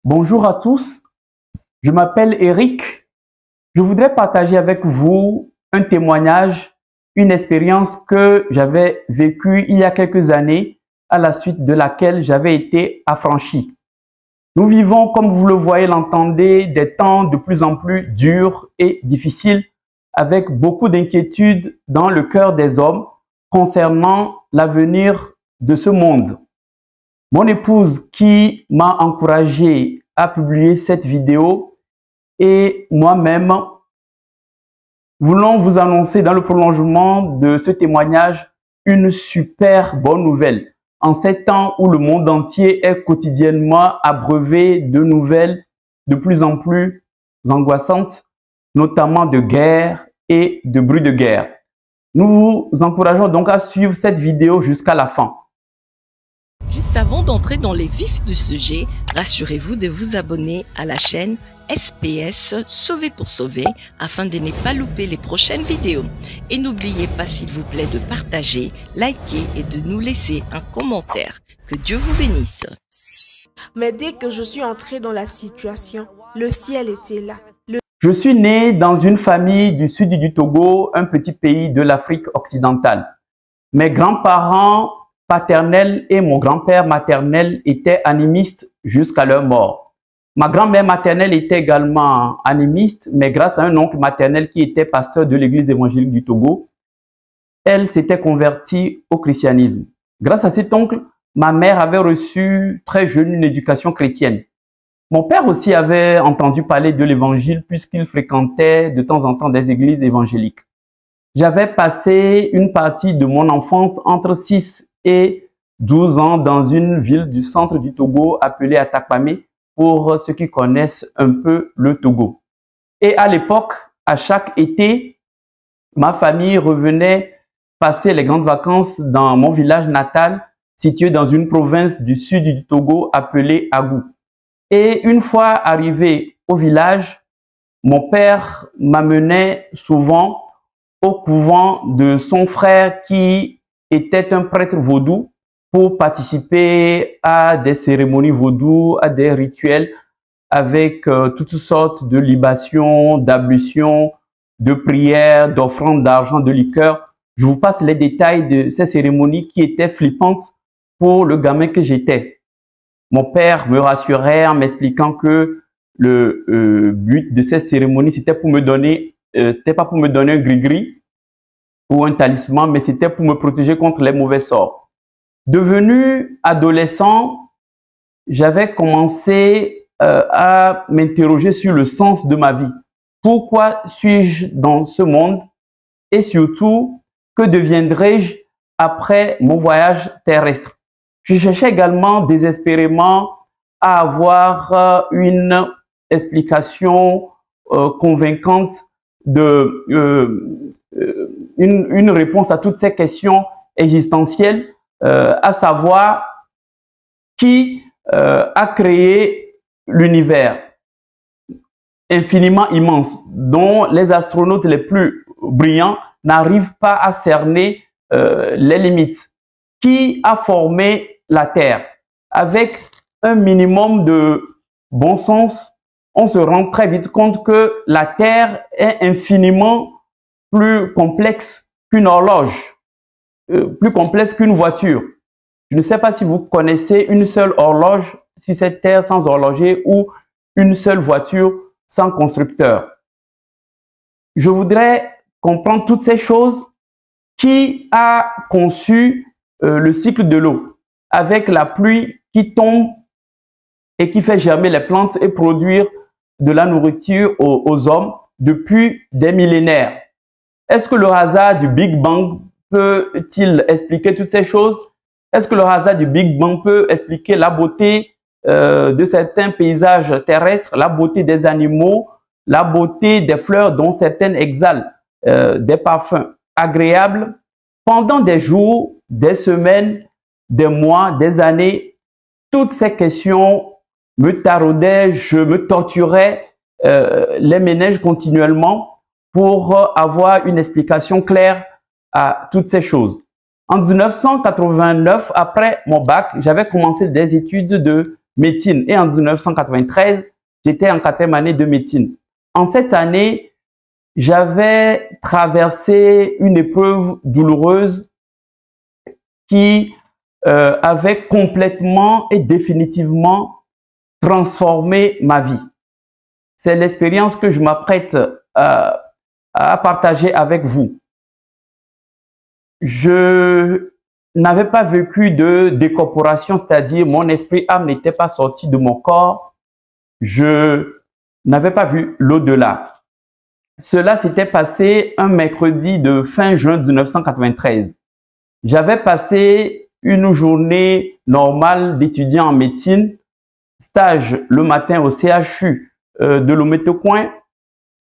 Bonjour à tous, je m'appelle Eric. Je voudrais partager avec vous un témoignage, une expérience que j'avais vécue il y a quelques années, à la suite de laquelle j'avais été affranchi. Nous vivons, comme vous le voyez, l'entendez, des temps de plus en plus durs et difficiles, avec beaucoup d'inquiétudes dans le cœur des hommes concernant l'avenir de ce monde. Mon épouse qui m'a encouragé à publier cette vidéo et moi-même voulons vous annoncer dans le prolongement de ce témoignage une super bonne nouvelle. En ces temps où le monde entier est quotidiennement abreuvé de nouvelles de plus en plus angoissantes, notamment de guerre et de bruit de guerre. Nous vous encourageons donc à suivre cette vidéo jusqu'à la fin. Juste avant d'entrer dans les vifs du sujet, rassurez-vous de vous abonner à la chaîne SPS Sauver pour Sauver afin de ne pas louper les prochaines vidéos. Et n'oubliez pas s'il vous plaît de partager, liker et de nous laisser un commentaire. Que Dieu vous bénisse. Mais dès que je suis entrée dans la situation, le ciel était là. Je suis né dans une famille du sud du Togo, un petit pays de l'Afrique occidentale. Mes grands-parents paternels et mon grand-père maternel étaient animistes jusqu'à leur mort. Ma grand-mère maternelle était également animiste, mais grâce à un oncle maternel qui était pasteur de l'église évangélique du Togo, elle s'était convertie au christianisme. Grâce à cet oncle, ma mère avait reçu très jeune une éducation chrétienne. Mon père aussi avait entendu parler de l'évangile puisqu'il fréquentait de temps en temps des églises évangéliques. J'avais passé une partie de mon enfance entre 6 et 12 ans dans une ville du centre du Togo appelée Atakpamé, pour ceux qui connaissent un peu le Togo. Et à l'époque, à chaque été, ma famille revenait passer les grandes vacances dans mon village natal, situé dans une province du sud du Togo appelée Agou. Et une fois arrivé au village, mon père m'amenait souvent au couvent de son frère qui était un prêtre vaudou pour participer à des cérémonies vaudou, à des rituels avec toutes sortes de libations, d'ablutions, de prières, d'offrandes d'argent, de liqueurs. Je vous passe les détails de ces cérémonies qui étaient flippantes pour le gamin que j'étais. Mon père me rassurait en m'expliquant que le but de ces cérémonies, c'était pour me donner, c'était pas pour me donner un gris-gris ou un talisman, mais c'était pour me protéger contre les mauvais sorts. Devenu adolescent, j'avais commencé à m'interroger sur le sens de ma vie. Pourquoi suis-je dans ce monde? Et surtout, que deviendrai-je après mon voyage terrestre? Je cherchais également désespérément à avoir une explication convaincante une réponse à toutes ces questions existentielles, à savoir qui a créé l'univers infiniment immense dont les astronautes les plus brillants n'arrivent pas à cerner les limites. Qui a formé la Terre? Avec un minimum de bon sens, on se rend très vite compte que la Terre est infiniment plus complexe qu'une horloge, plus complexe qu'une voiture. Je ne sais pas si vous connaissez une seule horloge sur cette terre sans horloger ou une seule voiture sans constructeur. Je voudrais comprendre toutes ces choses. Qui a conçu le cycle de l'eau avec la pluie qui tombe et qui fait germer les plantes et produire de la nourriture aux hommes depuis des millénaires? Est-ce que le hasard du Big Bang peut-il expliquer toutes ces choses? Est-ce que le hasard du Big Bang peut expliquer la beauté de certains paysages terrestres, la beauté des animaux, la beauté des fleurs dont certaines exhalent des parfums agréables? Pendant des jours, des semaines, des mois, des années, toutes ces questions me taraudaient, je me torturais les méninges continuellement pour avoir une explication claire à toutes ces choses. En 1989, après mon bac, j'avais commencé des études de médecine. Et en 1993, j'étais en 4e année de médecine. En cette année, j'avais traversé une épreuve douloureuse qui avait complètement et définitivement transformé ma vie. C'est l'expérience que je m'apprête à partager avec vous. Je n'avais pas vécu de décorporation, c'est-à-dire mon esprit âme n'était pas sorti de mon corps. Je n'avais pas vu l'au-delà. Cela s'était passé un mercredi de fin juin 1993. J'avais passé une journée normale d'étudiant en médecine, stage le matin au CHU de Lomé-Tocoin.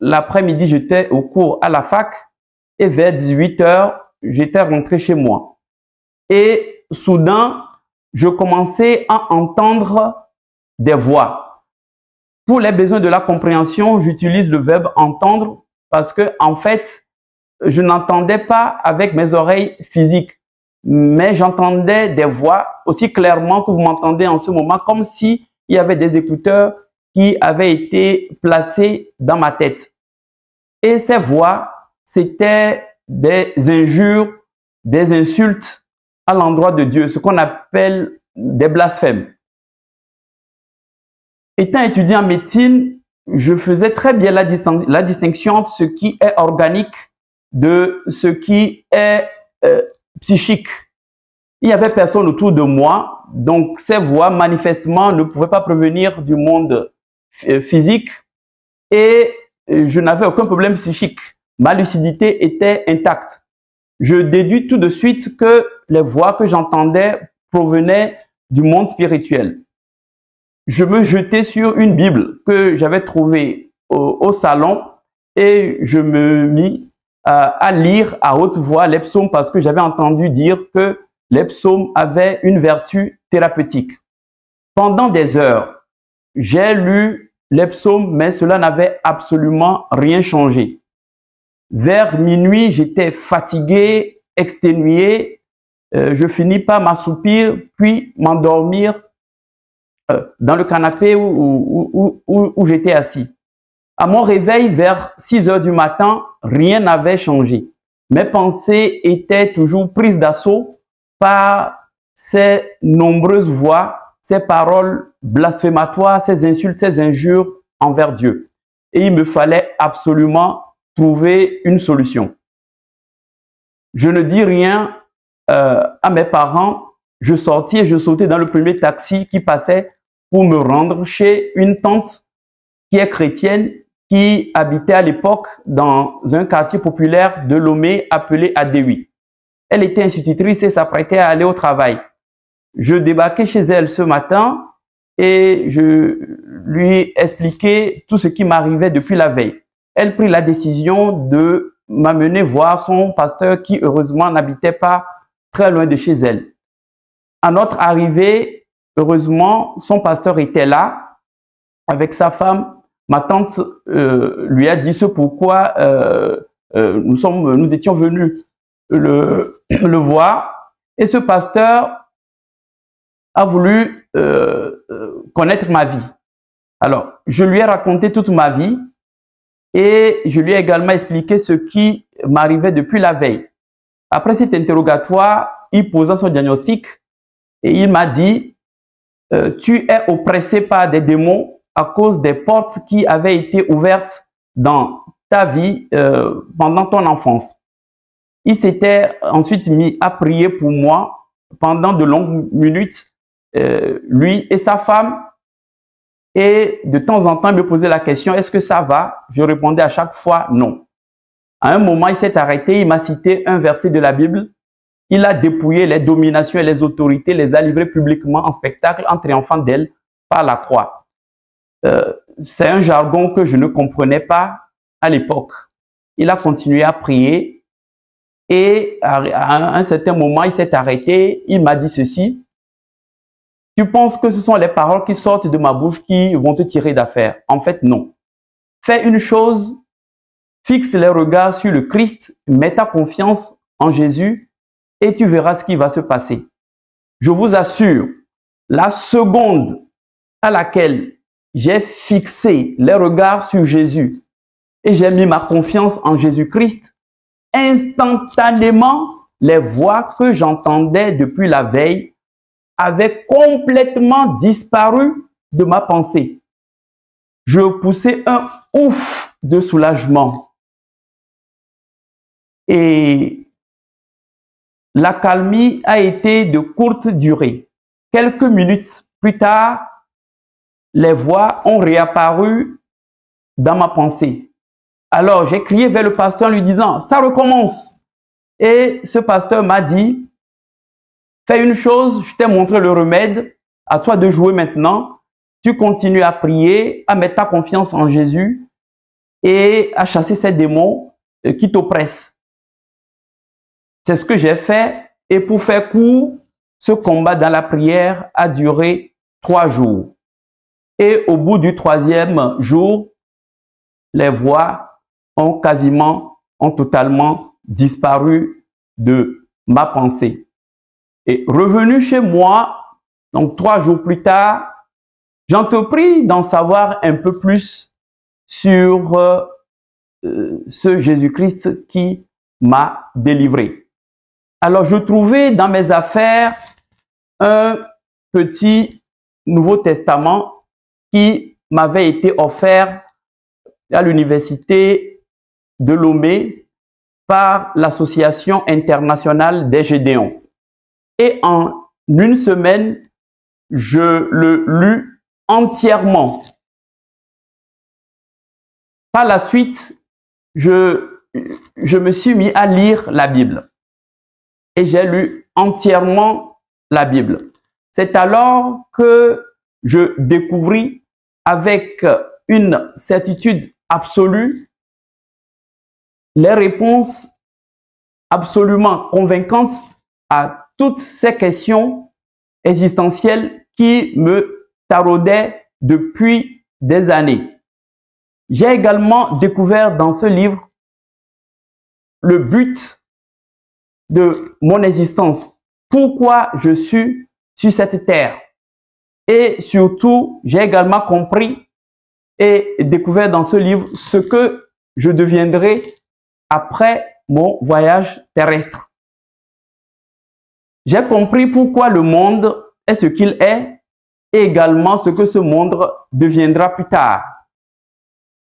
L'après-midi, j'étais au cours à la fac et vers 18 h, j'étais rentré chez moi. Et soudain, je commençais à entendre des voix. Pour les besoins de la compréhension, j'utilise le verbe entendre parce que, en fait, je n'entendais pas avec mes oreilles physiques, mais j'entendais des voix aussi clairement que vous m'entendez en ce moment, comme s'il y avait des écouteurs qui avaient été placés dans ma tête. Et ces voix, c'était des injures, des insultes à l'endroit de Dieu, ce qu'on appelle des blasphèmes. Étant étudiant en médecine, je faisais très bien la distinction entre ce qui est organique de ce qui est psychique. Il n'y avait personne autour de moi, donc ces voix manifestement ne pouvaient pas provenir du monde physique et je n'avais aucun problème psychique. Ma lucidité était intacte. Je déduis tout de suite que les voix que j'entendais provenaient du monde spirituel. Je me jetai sur une Bible que j'avais trouvée au salon et je me mis à lire à haute voix les psaumes parce que j'avais entendu dire que les psaumes avaient une vertu thérapeutique. Pendant des heures, j'ai lu les psaumes, mais cela n'avait absolument rien changé. Vers minuit, j'étais fatigué, exténué. Je finis par m'assoupir, puis m'endormir dans le canapé où j'étais assis. À mon réveil, vers 6 h du matin, rien n'avait changé. Mes pensées étaient toujours prises d'assaut par ces nombreuses voix, ces paroles blasphématoires, ces insultes, ces injures envers Dieu. Et il me fallait absolument trouver une solution. Je ne dis rien à mes parents. Je sortis et je sautais dans le premier taxi qui passait pour me rendre chez une tante qui est chrétienne, qui habitait à l'époque dans un quartier populaire de Lomé appelé Adéoui. Elle était institutrice et s'apprêtait à aller au travail. Je débarquai chez elle ce matin et je lui expliquai tout ce qui m'arrivait depuis la veille. Elle prit la décision de m'amener voir son pasteur qui, heureusement, n'habitait pas très loin de chez elle. À notre arrivée, heureusement, son pasteur était là avec sa femme. Ma tante lui a dit ce pourquoi nous étions venus le voir. Et ce pasteur a voulu connaître ma vie. Alors, je lui ai raconté toute ma vie et je lui ai également expliqué ce qui m'arrivait depuis la veille. Après cet interrogatoire, il posa son diagnostic et il m'a dit tu es oppressé par des démons à cause des portes qui avaient été ouvertes dans ta vie pendant ton enfance. Il s'était ensuite mis à prier pour moi pendant de longues minutes, lui et sa femme. Et de temps en temps, il me posait la question, est-ce que ça va? Je répondais à chaque fois non. À un moment, il s'est arrêté, il m'a cité un verset de la Bible. Il a dépouillé les dominations et les autorités, les a livrées publiquement en spectacle en triomphant d'elles par la croix. C'est un jargon que je ne comprenais pas à l'époque. Il a continué à prier et à un certain moment, il s'est arrêté. Il m'a dit ceci. Tu penses que ce sont les paroles qui sortent de ma bouche qui vont te tirer d'affaire? En fait, non. Fais une chose, fixe les regards sur le Christ, mets ta confiance en Jésus et tu verras ce qui va se passer. Je vous assure, la seconde à laquelle j'ai fixé les regards sur Jésus et j'ai mis ma confiance en Jésus-Christ, instantanément, les voix que j'entendais depuis la veille avaient complètement disparu de ma pensée. Je poussais un ouf de soulagement. Et l'accalmie a été de courte durée. Quelques minutes plus tard, les voix ont réapparu dans ma pensée. Alors, j'ai crié vers le pasteur en lui disant, ça recommence. Et ce pasteur m'a dit, fais une chose, je t'ai montré le remède, à toi de jouer maintenant. Tu continues à prier, à mettre ta confiance en Jésus et à chasser ces démons qui t'oppressent. C'est ce que j'ai fait et pour faire court, ce combat dans la prière a duré 3 jours. Et au bout du 3e jour, les voix ont totalement disparu de ma pensée. Et revenu chez moi, donc 3 jours plus tard, j'entrepris d'en savoir un peu plus sur ce Jésus-Christ qui m'a délivré. Alors, je trouvais dans mes affaires un petit Nouveau Testament qui m'avait été offert à l'université de Lomé par l'Association internationale des Gédéons. Et en une semaine, je le lus entièrement. Par la suite, je me suis mis à lire la Bible. Et j'ai lu entièrement la Bible. C'est alors que je découvris avec une certitude absolue les réponses absolument convaincantes à toutes ces questions existentielles qui me taraudaient depuis des années. J'ai également découvert dans ce livre le but de mon existence, pourquoi je suis sur cette terre. Et surtout, j'ai également compris et découvert dans ce livre ce que je deviendrai après mon voyage terrestre. J'ai compris pourquoi le monde est ce qu'il est et également ce que ce monde deviendra plus tard.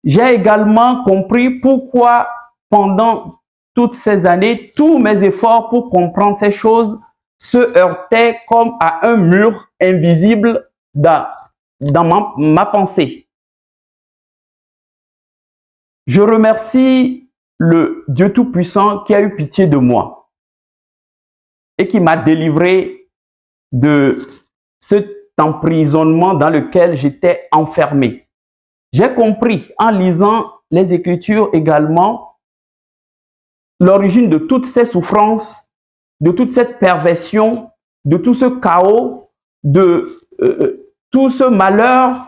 J'ai également compris pourquoi pendant toutes ces années, tous mes efforts pour comprendre ces choses se heurtaient comme à un mur invisible dans ma pensée. Je remercie le Dieu Tout-Puissant qui a eu pitié de moi et qui m'a délivré de cet emprisonnement dans lequel j'étais enfermé. J'ai compris en lisant les Écritures également l'origine de toutes ces souffrances, de toute cette perversion, de tout ce chaos, de tout ce malheur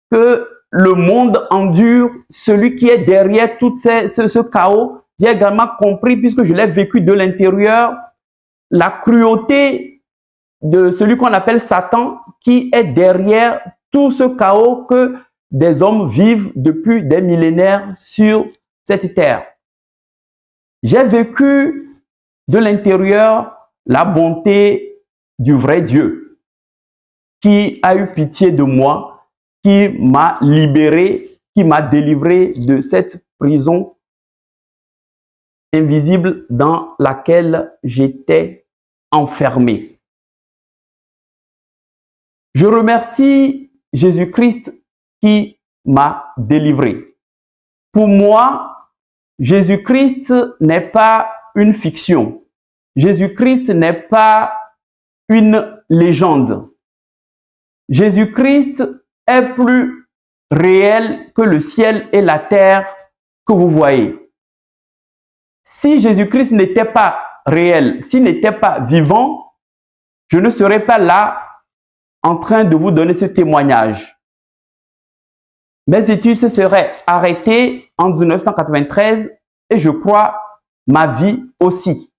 que le monde endure, celui qui est derrière tout ce chaos. J'ai également compris, puisque je l'ai vécu de l'intérieur, la cruauté de celui qu'on appelle Satan, qui est derrière tout ce chaos que des hommes vivent depuis des millénaires sur cette terre. J'ai vécu de l'intérieur la bonté du vrai Dieu, qui a eu pitié de moi, qui m'a libéré, qui m'a délivré de cette prison invisible dans laquelle j'étais enfermé. Je remercie Jésus-Christ qui m'a délivré. Pour moi, Jésus-Christ n'est pas une fiction. Jésus-Christ n'est pas une légende. Jésus-Christ est plus réel que le ciel et la terre que vous voyez. Si Jésus-Christ n'était pas réel, s'il n'était pas vivant, je ne serais pas là en train de vous donner ce témoignage. Mes études se seraient arrêtées en 1993 et je crois ma vie aussi.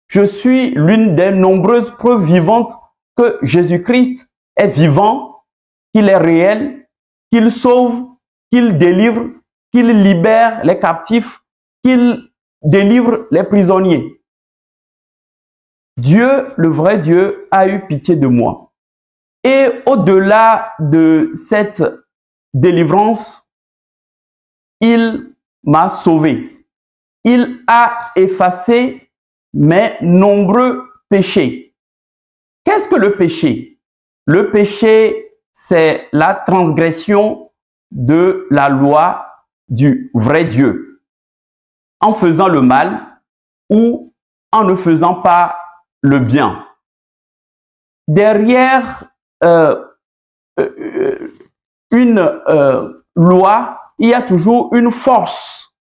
Je suis l'une des nombreuses preuves vivantes que Jésus-Christ est vivant qu'il est réel, qu'il sauve, qu'il délivre, qu'il libère les captifs, qu'il délivre les prisonniers. Dieu, le vrai Dieu, a eu pitié de moi. Et au-delà de cette délivrance, il m'a sauvé. Il a effacé mes nombreux péchés. Qu'est-ce que le péché? Le péché, c'est la transgression de la loi du vrai Dieu, en faisant le mal ou en ne faisant pas le bien. Derrière une loi, il y a toujours une force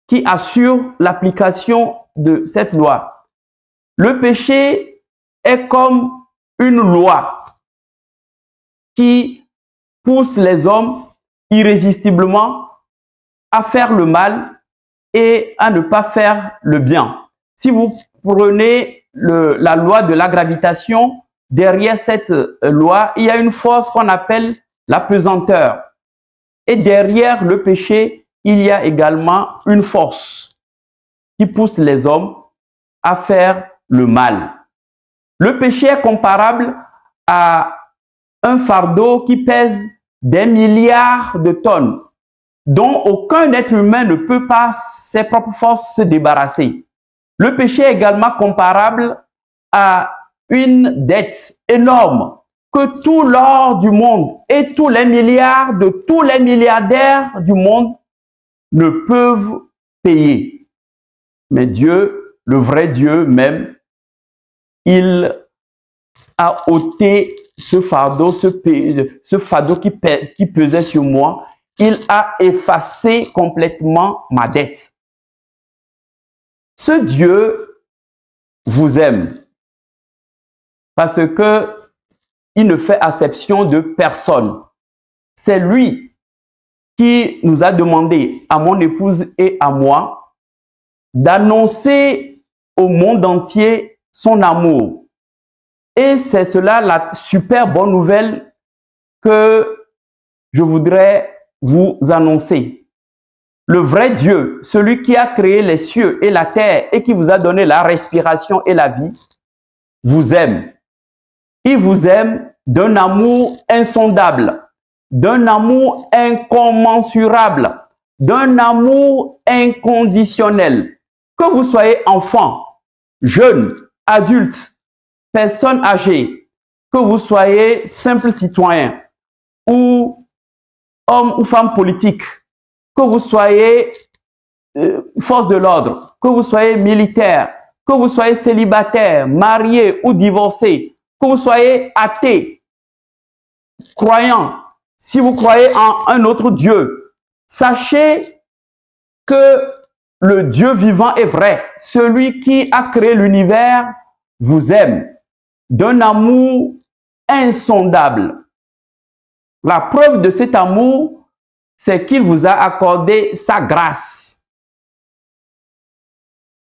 qui assure l'application de cette loi. Le péché est comme une loi qui pousse les hommes irrésistiblement à faire le mal et à ne pas faire le bien. Si vous prenez la loi de la gravitation, derrière cette loi, il y a une force qu'on appelle la pesanteur. Et derrière le péché, il y a également une force qui pousse les hommes à faire le mal. Le péché est comparable à un fardeau qui pèse des milliards de tonnes, dont aucun être humain ne peut par ses propres forces se débarrasser. Le péché est également comparable à une dette énorme que tout l'or du monde et tous les milliards de tous les milliardaires du monde ne peuvent payer. Mais Dieu, le vrai Dieu même, il a ôté ce fardeau, ce fardeau qui pesait sur moi. Il a effacé complètement ma dette. Ce Dieu vous aime parce que il ne fait acception de personne. C'est lui qui nous a demandé, à mon épouse et à moi, d'annoncer au monde entier son amour. Et c'est cela la super bonne nouvelle que je voudrais vous annoncer. Le vrai Dieu, celui qui a créé les cieux et la terre et qui vous a donné la respiration et la vie, vous aime. Il vous aime d'un amour insondable, d'un amour incommensurable, d'un amour inconditionnel. Que vous soyez enfant, jeune, adulte, personne âgée, que vous soyez simple citoyen ou homme ou femme politique, que vous soyez force de l'ordre, que vous soyez militaire, que vous soyez célibataire, marié ou divorcé, que vous soyez athée, croyant, si vous croyez en un autre Dieu, sachez que le Dieu vivant est vrai. Celui qui a créé l'univers vous aime d'un amour insondable. La preuve de cet amour, c'est qu'il vous a accordé sa grâce.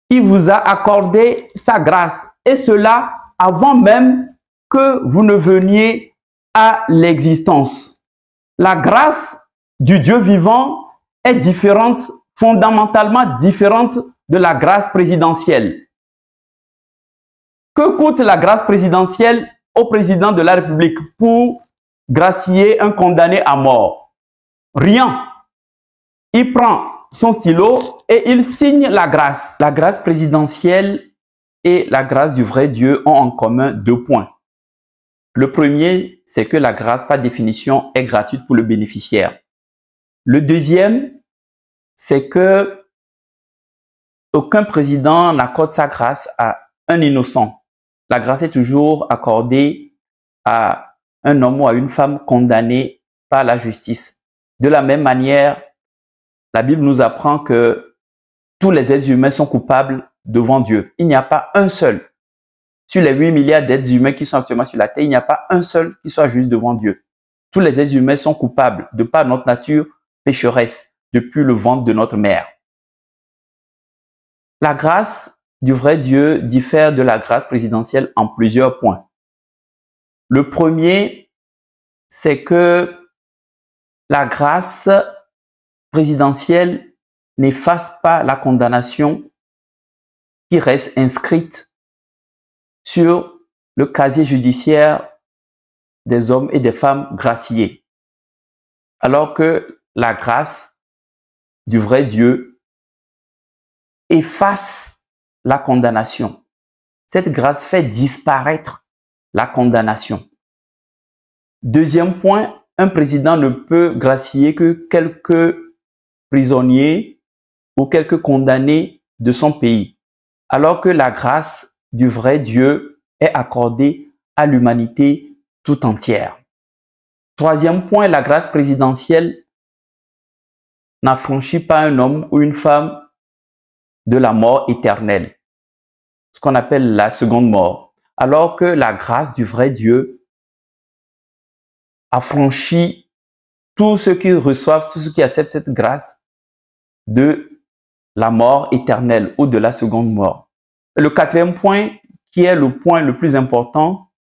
Il vous a accordé sa grâce. Et cela avant même que vous ne veniez à l'existence. La grâce du Dieu vivant est différente, fondamentalement différente de la grâce présidentielle. Que coûte la grâce présidentielle au président de la République pour gracier un condamné à mort? Rien. Il prend son stylo et il signe la grâce. La grâce présidentielle et la grâce du vrai Dieu ont en commun 2 points. Le premier, c'est que la grâce, par définition, est gratuite pour le bénéficiaire. Le deuxième, c'est que aucun président n'accorde sa grâce à un innocent. La grâce est toujours accordée à un homme ou à une femme condamnée par la justice. De la même manière, la Bible nous apprend que tous les êtres humains sont coupables devant Dieu. Il n'y a pas un seul. Sur les 8 milliards d'êtres humains qui sont actuellement sur la terre, il n'y a pas un seul qui soit juste devant Dieu. Tous les êtres humains sont coupables de par notre nature pécheresse depuis le ventre de notre mère. La grâce du vrai Dieu diffère de la grâce présidentielle en plusieurs points. Le premier, c'est que la grâce présidentielle n'efface pas la condamnation qui reste inscrite sur le casier judiciaire des hommes et des femmes graciés. Alors que la grâce du vrai Dieu efface la condamnation. Cette grâce fait disparaître la condamnation. Deuxième point, un président ne peut gracier que quelques prisonniers ou quelques condamnés de son pays, alors que la grâce du vrai Dieu est accordée à l'humanité tout entière. Troisième point, la grâce présidentielle n'affranchit pas un homme ou une femme de la mort éternelle, ce qu'on appelle la seconde mort, alors que la grâce du vrai Dieu affranchit tous ceux qui reçoivent, tous ceux qui acceptent cette grâce de la mort éternelle ou de la seconde mort. Le quatrième point, qui est le point le plus important,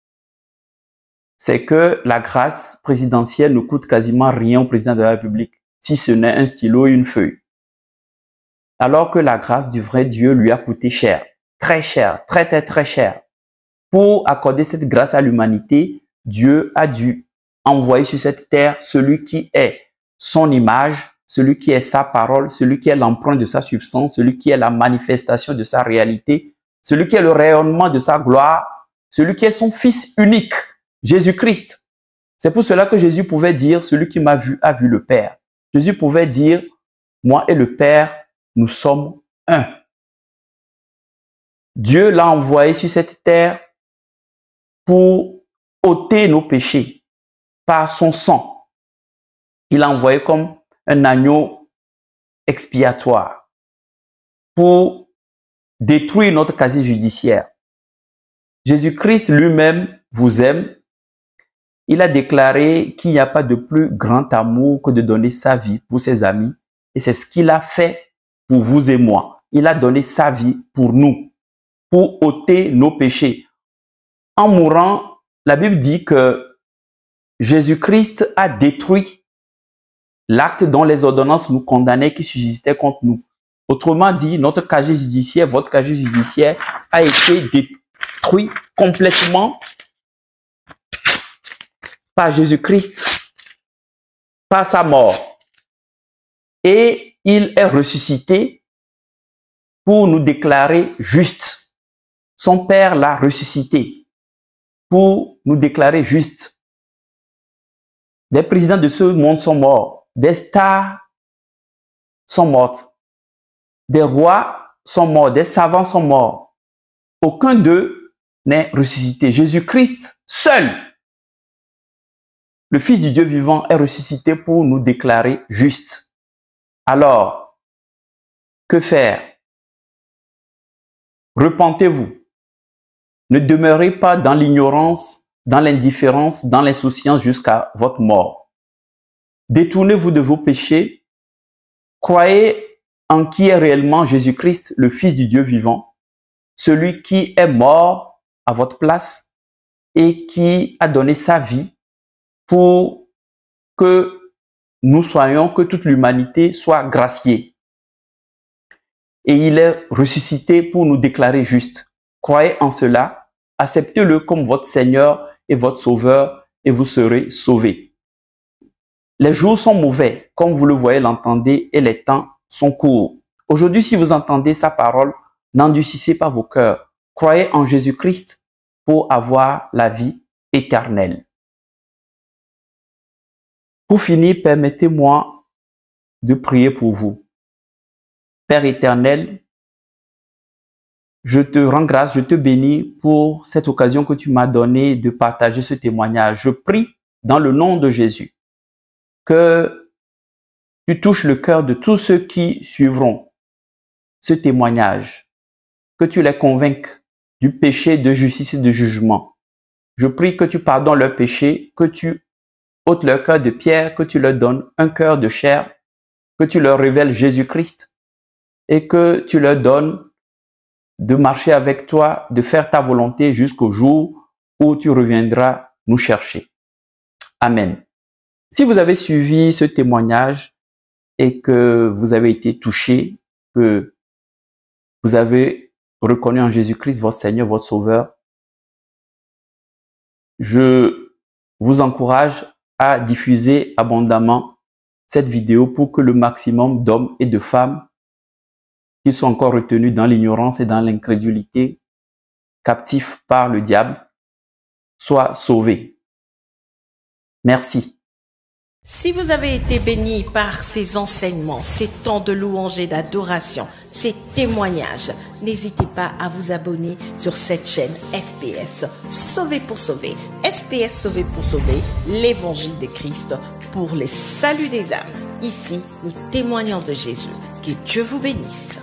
c'est que la grâce présidentielle ne coûte quasiment rien au président de la République, si ce n'est un stylo et une feuille. Alors que la grâce du vrai Dieu lui a coûté cher, très cher, très cher. Pour accorder cette grâce à l'humanité, Dieu a dû envoyer sur cette terre celui qui est son image, celui qui est sa parole, celui qui est l'empreinte de sa substance, celui qui est la manifestation de sa réalité, celui qui est le rayonnement de sa gloire, celui qui est son Fils unique, Jésus-Christ. C'est pour cela que Jésus pouvait dire, celui qui m'a vu a vu le Père. Jésus pouvait dire, moi et le Père, nous sommes un. Dieu l'a envoyé sur cette terre pour ôter nos péchés par son sang. Il l'a envoyé comme un agneau expiatoire pour détruire notre casier judiciaire. Jésus-Christ lui-même vous aime. Il a déclaré qu'il n'y a pas de plus grand amour que de donner sa vie pour ses amis. Et c'est ce qu'il a fait pour vous et moi. Il a donné sa vie pour nous, pour ôter nos péchés. En mourant, la Bible dit que Jésus-Christ a détruit l'acte dont les ordonnances nous condamnaient qui subsistaient contre nous. Autrement dit, notre casier judiciaire, votre casier judiciaire a été détruit complètement par Jésus-Christ, par sa mort. Et il est ressuscité pour nous déclarer justes. Son Père l'a ressuscité pour nous déclarer justes. Des présidents de ce monde sont morts. Des stars sont mortes. Des rois sont morts. Des savants sont morts. Aucun d'eux n'est ressuscité. Jésus-Christ seul, le Fils du Dieu vivant, est ressuscité pour nous déclarer justes. Alors, que faire? Repentez-vous. Ne demeurez pas dans l'ignorance, dans l'indifférence, dans l'insouciance jusqu'à votre mort. Détournez-vous de vos péchés. Croyez en qui est réellement Jésus-Christ, le Fils du Dieu vivant, celui qui est mort à votre place et qui a donné sa vie pour que nous soyons, que toute l'humanité soit graciée. Et il est ressuscité pour nous déclarer justes. Croyez en cela, acceptez-le comme votre Seigneur et votre Sauveur et vous serez sauvés. Les jours sont mauvais, comme vous le voyez, l'entendez, et les temps sont courts. Aujourd'hui, si vous entendez sa parole, n'endurcissez pas vos cœurs. Croyez en Jésus-Christ pour avoir la vie éternelle. Pour finir, permettez-moi de prier pour vous. Père éternel, je te rends grâce, je te bénis pour cette occasion que tu m'as donnée de partager ce témoignage. Je prie dans le nom de Jésus que tu touches le cœur de tous ceux qui suivront ce témoignage, que tu les convainques du péché, de justice et de jugement. Je prie que tu pardonnes leurs péchés, que tu ôtes leur cœur de pierre, que tu leur donnes un cœur de chair, que tu leur révèles Jésus-Christ et que tu leur donnes de marcher avec toi, de faire ta volonté jusqu'au jour où tu reviendras nous chercher. Amen. Si vous avez suivi ce témoignage et que vous avez été touché, que vous avez reconnu en Jésus-Christ votre Seigneur, votre Sauveur, je vous encourage à diffuser abondamment cette vidéo pour que le maximum d'hommes et de femmes qui sont encore retenus dans l'ignorance et dans l'incrédulité, captifs par le diable, soient sauvés. Merci. Si vous avez été béni par ces enseignements, ces temps de louange et d'adoration, ces témoignages, n'hésitez pas à vous abonner sur cette chaîne SPS Sauvé pour sauver. SPS Sauvé pour sauver, l'évangile de Christ pour le salut des âmes. Ici, nous témoignons de Jésus. Que Dieu vous bénisse.